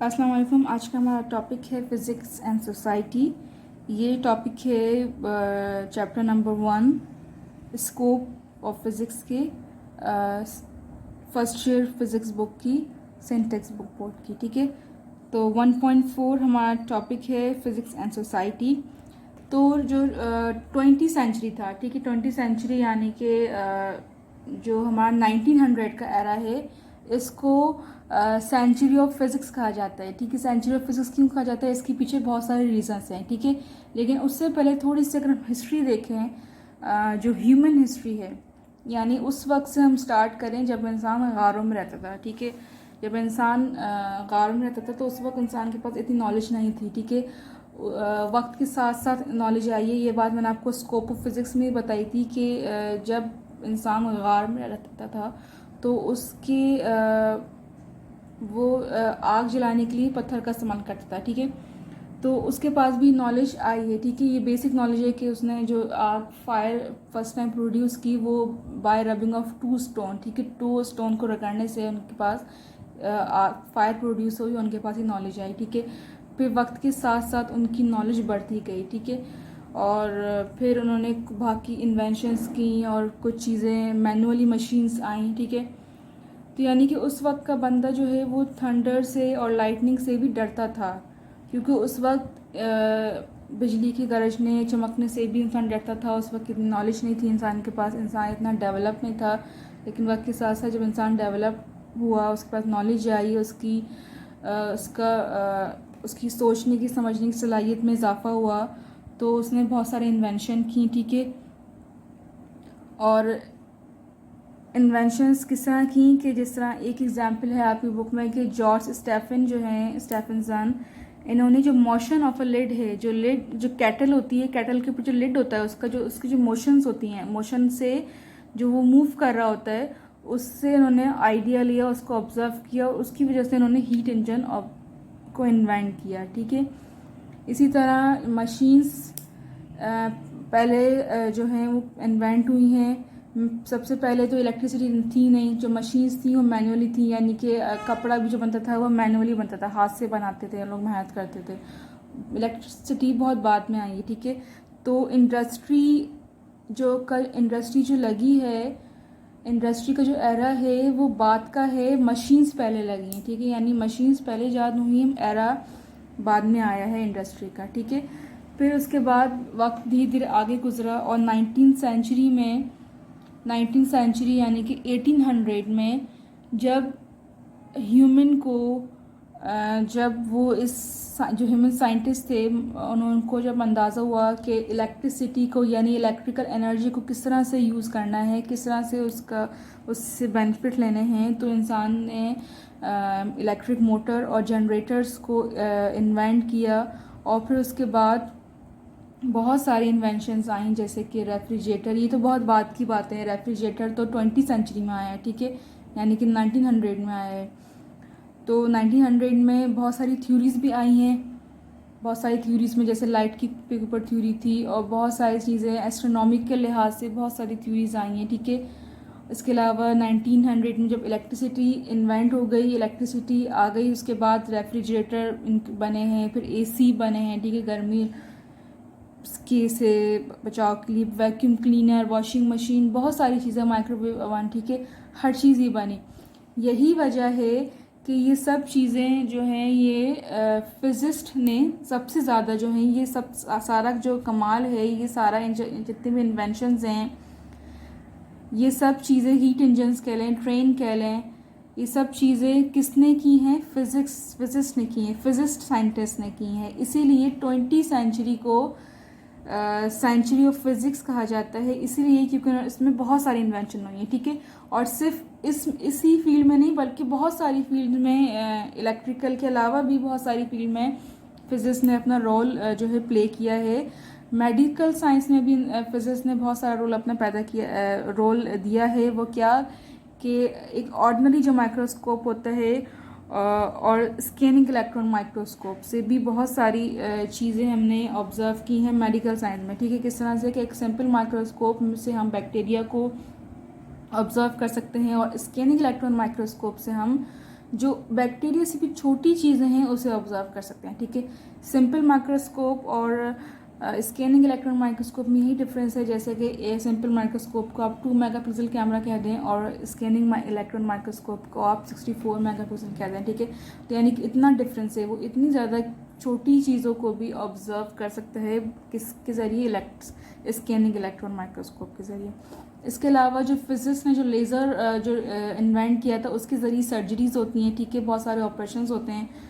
अस्सलाम वालेकुम। आज का हमारा टॉपिक है फ़िज़िक्स एंड सोसाइटी। ये टॉपिक है chapter number 1 scope of physics के फर्स्ट ईयर फ़िज़िक्स बुक की सिंटेक्स बुक बोर्ड की। ठीक है, तो 1.4 हमारा टॉपिक है फ़िज़िक्स एंड सोसाइटी। तो जो 20 सेंचुरी था, ठीक है, 20 सेंचुरी यानी कि जो हमारा 1900 का एरा है, इसको सेंचुरी ऑफ फिज़िक्स कहा जाता है। ठीक है, सेंचुरी ऑफ फिज़िक्स क्यों कहा जाता है, इसके पीछे बहुत सारे रीज़न्स हैं। ठीक है, लेकिन उससे पहले थोड़ी सी अगर हम हिस्ट्री देखें, जो ह्यूमन हिस्ट्री है, यानी उस वक्त से हम स्टार्ट करें जब इंसान गारों में रहता था। ठीक है, जब इंसान गारों में रहता था तो उस वक्त इंसान के पास इतनी नॉलेज नहीं थी। ठीक है, वक्त के साथ साथ नॉलेज आई है। ये बात मैंने आपको स्कोप ऑफ फिज़िक्स में बताई थी कि जब इंसान गार में रहता था तो उसके वो आग जलाने के लिए पत्थर का इस्तेमाल करता था। ठीक है, तो उसके पास भी नॉलेज आई है। ठीक है, ये बेसिक नॉलेज है कि उसने जो आग फायर फर्स्ट टाइम प्रोड्यूस की वो बाय रबिंग ऑफ 2 स्टोन। ठीक है, 2 स्टोन को रगड़ने से उनके पास फायर प्रोड्यूस हुई, उनके पास ही नॉलेज आई। ठीक है, फिर वक्त के साथ साथ उनकी नॉलेज बढ़ती गई। ठीक है, और फिर उन्होंने बाकी इन्वेंशंस की और कुछ चीज़ें मैनुअली मशीन्स आई। ठीक है, तो यानी कि उस वक्त का बंदा जो है वो थंडर से और लाइटनिंग से भी डरता था, क्योंकि उस वक्त बिजली के गरजने चमकने से भी इंसान डरता था। उस वक्त इतनी नॉलेज नहीं थी इंसान के पास, इंसान इतना डेवलप नहीं था। लेकिन वक्त के साथ साथ जब इंसान डेवलप हुआ, उसके पास नॉलेज आई, उसकी सोचने की समझने की सलाहियत में इजाफा हुआ, तो उसने बहुत सारे इन्वेंशन की। ठीक है, और इन्वेंशंस किस तरह की कि जिस तरह एक एग्जांपल है आपकी बुक में कि जॉर्ज स्टेफन जो हैं, स्टेफनसन, इन्होंने जो मोशन ऑफ अ लिड है, जो कैटल होती है, कैटल के ऊपर जो लिड होता है उसकी जो मोशंस होती हैं, मोशन से जो वो मूव कर रहा होता है, उससे इन्होंने आइडिया लिया, उसको ऑब्जर्व किया और उसकी वजह से इन्होंने हीट इंजन को इन्वेंट किया। ठीक है, इसी तरह मशीन्स पहले जो हैं वो इन्वेंट हुई हैं। सबसे पहले तो इलेक्ट्रिसिटी थी नहीं, जो मशीन्स थी वो मैनुअली थी, यानी कि कपड़ा भी जो बनता था वो मैनुअली बनता था, हाथ से बनाते थे, लोग मेहनत करते थे। इलेक्ट्रिसिटी बहुत बाद में आई है। ठीक है, तो इंडस्ट्री जो लगी है, इंडस्ट्री का जो एरा है वो बाद का है, मशीन्स पहले लगी हैं। ठीक है, यानी मशीन्स पहले ईजाद हुई, एरा बाद में आया है इंडस्ट्री का। ठीक है, फिर उसके बाद वक्त धीरे धीरे आगे गुजरा और 19 सेंचुरी यानी कि 1800 में जब ह्यूमन को जब वो जो ह्यूमन साइंटिस्ट थे उनको जब अंदाज़ा हुआ कि इलेक्ट्रिसिटी को यानी इलेक्ट्रिकल एनर्जी को किस तरह से यूज़ करना है, किस तरह से उससे बेनिफिट लेने हैं, तो इंसान ने इलेक्ट्रिक मोटर और जनरेटर्स को इन्वेंट किया। और फिर उसके बाद बहुत सारी इन्वेंशंस आई, जैसे कि रेफ्रिजरेटर। ये तो बहुत बाद की बात है, रेफ्रिजरेटर तो 20 सेंचुरी में आया है। ठीक है, यानी कि 1900 में आया है। तो 1900 में बहुत सारी थ्योरीज भी आई हैं। बहुत सारी थ्योरीज में जैसे लाइट की ऊपर थ्योरी थी और बहुत सारी चीज़ें एस्ट्रोनॉमिक के लिहाज से बहुत सारी थ्योरीज आई हैं। ठीक है, इसके अलावा 1900 में जब इलेक्ट्रिसिटी इन्वेंट हो गई, इलेक्ट्रिसिटी आ गई, उसके बाद रेफ्रिजरेटर बने हैं, फिर एसी बने हैं। ठीक है, गर्मी के से बचाव के लिए वैक्यूम क्लीनर, वॉशिंग मशीन, बहुत सारी चीज़ें, माइक्रोवेव ओवन। ठीक है, हर चीज़ ही बनी। यही वजह है कि ये सब चीज़ें जो हैं ये फिजिस्ट ने सबसे ज़्यादा जो हैं ये सब सारा जो कमाल है, ये सारा जितने भी इन्वेंशंस हैं, ये सब चीज़ें हीट इंजन्स कह लें, ट्रेन कह लें, ये सब चीज़ें किसने की हैं? फिजिस्ट ने की हैं, फिजिस्ट साइंटिस्ट ने की हैं। इसीलिए 20 सेंचुरी को सेंचुरी ऑफ फिज़िक्स कहा जाता है, इसीलिए क्योंकि इसमें बहुत सारी इन्वेंशन हुई हैं। ठीक है, और सिर्फ इसी फील्ड में नहीं बल्कि बहुत सारी फील्ड में, इलेक्ट्रिकल के अलावा भी बहुत सारी फील्ड में फिज़िक्स ने अपना रोल जो है प्ले किया है। मेडिकल साइंस में भी फिज़िक्स ने बहुत सारा रोल अपना रोल दिया है। वो क्या कि एक ऑर्डिनरी जो माइक्रोस्कोप होता है और स्कैनिंग इलेक्ट्रॉन माइक्रोस्कोप से भी बहुत सारी चीज़ें हमने ऑब्ज़र्व की हैं मेडिकल साइंस में। ठीक है, किस तरह से कि एक सिंपल माइक्रोस्कोप से हम बैक्टीरिया को ऑब्ज़र्व कर सकते हैं और स्कैनिंग इलेक्ट्रॉन माइक्रोस्कोप से हम जो बैक्टीरिया से भी छोटी चीज़ें हैं उसे ऑब्जर्व कर सकते हैं, ठीक है। सिंपल माइक्रोस्कोप और स्कैनिंग इलेक्ट्रॉन माइक्रोस्कोप में यही डिफरेंस है, जैसे कि सिंपल माइक्रोस्कोप को आप 2 मेगापिक्सल कैमरा कह दें और स्कैनिंग इलेक्ट्रॉन माइक्रोस्कोप को आप 64 मेगापिक्सल कह दें, ठीक है। तो यानी कि इतना डिफरेंस है, वो इतनी ज़्यादा छोटी चीज़ों को भी ऑब्जर्व कर सकता है किसके ज़रिए, स्कैनिंग इलेक्ट्रॉन माइक्रोस्कोप के ज़रिए। इसके अलावा जो फिजिक्स ने जो लेज़र जो इन्वेंट किया था उसके ज़रिए सर्जरीज होती हैं, ठीक है, बहुत सारे ऑपरेशंस होते हैं।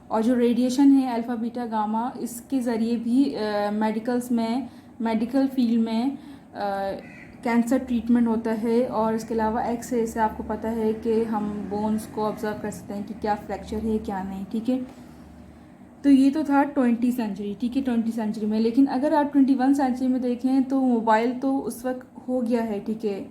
और जो रेडिएशन है अल्फ़ा बीटा गामा, इसके ज़रिए भी मेडिकल फील्ड में कैंसर ट्रीटमेंट होता है। और इसके अलावा एक्सरे से आपको पता है कि हम बोन्स को ऑब्जर्व कर सकते हैं कि क्या फ्रैक्चर है क्या नहीं, ठीक है। तो ये तो था 20 सेंचुरी, ठीक है, 20 सेंचुरी में। लेकिन अगर आप 21 सेंचुरी में देखें तो मोबाइल तो उस वक्त हो गया है, ठीक है,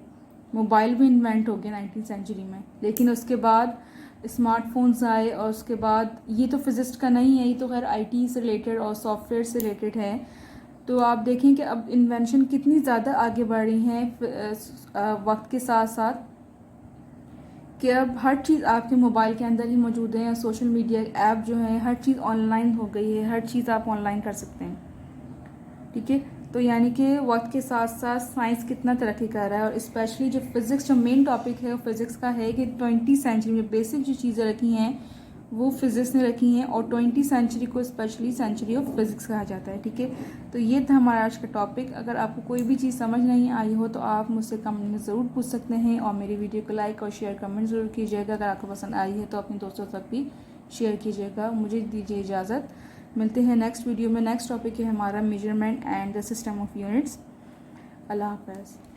मोबाइल भी इन्वेंट हो गया 19 सेंचुरी में। लेकिन उसके बाद स्मार्टफोन्स आए और उसके बाद ये तो फिजिक्स का नहीं है, ये तो खैर आईटी से रिलेटेड और सॉफ्टवेयर से रिलेटेड है। तो आप देखें कि अब इन्वेंशन कितनी ज़्यादा आगे बढ़ रही हैं वक्त के साथ साथ, कि अब हर चीज़ आपके मोबाइल के अंदर ही मौजूद है। सोशल मीडिया ऐप जो है, हर चीज़ ऑनलाइन हो गई है, हर चीज़ आप ऑनलाइन कर सकते हैं, ठीक है। तो यानी कि वक्त के साथ साथ साइंस कितना तरक्की कर रहा है। और स्पेशली जो फिज़िक्स, जो मेन टॉपिक है वो फिज़िक्स का है कि 20 सेंचुरी में बेसिक जो चीज़ें रखी हैं वो फिज़िक्स ने रखी हैं, और 20 सेंचुरी को स्पेशली सेंचुरी ऑफ फिज़िक्स कहा जाता है, ठीक है। तो ये था हमारा आज का टॉपिक। अगर आपको कोई भी चीज़ समझ नहीं आई हो तो आप मुझसे कमेंट में ज़रूर पूछ सकते हैं, और मेरी वीडियो को लाइक और शेयर कमेंट ज़रूर कीजिएगा। अगर आपको पसंद आई है तो अपने दोस्तों तक भी शेयर कीजिएगा। मुझे दीजिए इजाज़त, मिलते हैं नेक्स्ट वीडियो में। नेक्स्ट टॉपिक है हमारा measurement and the system of units. अल्लाह हाफ़िज़।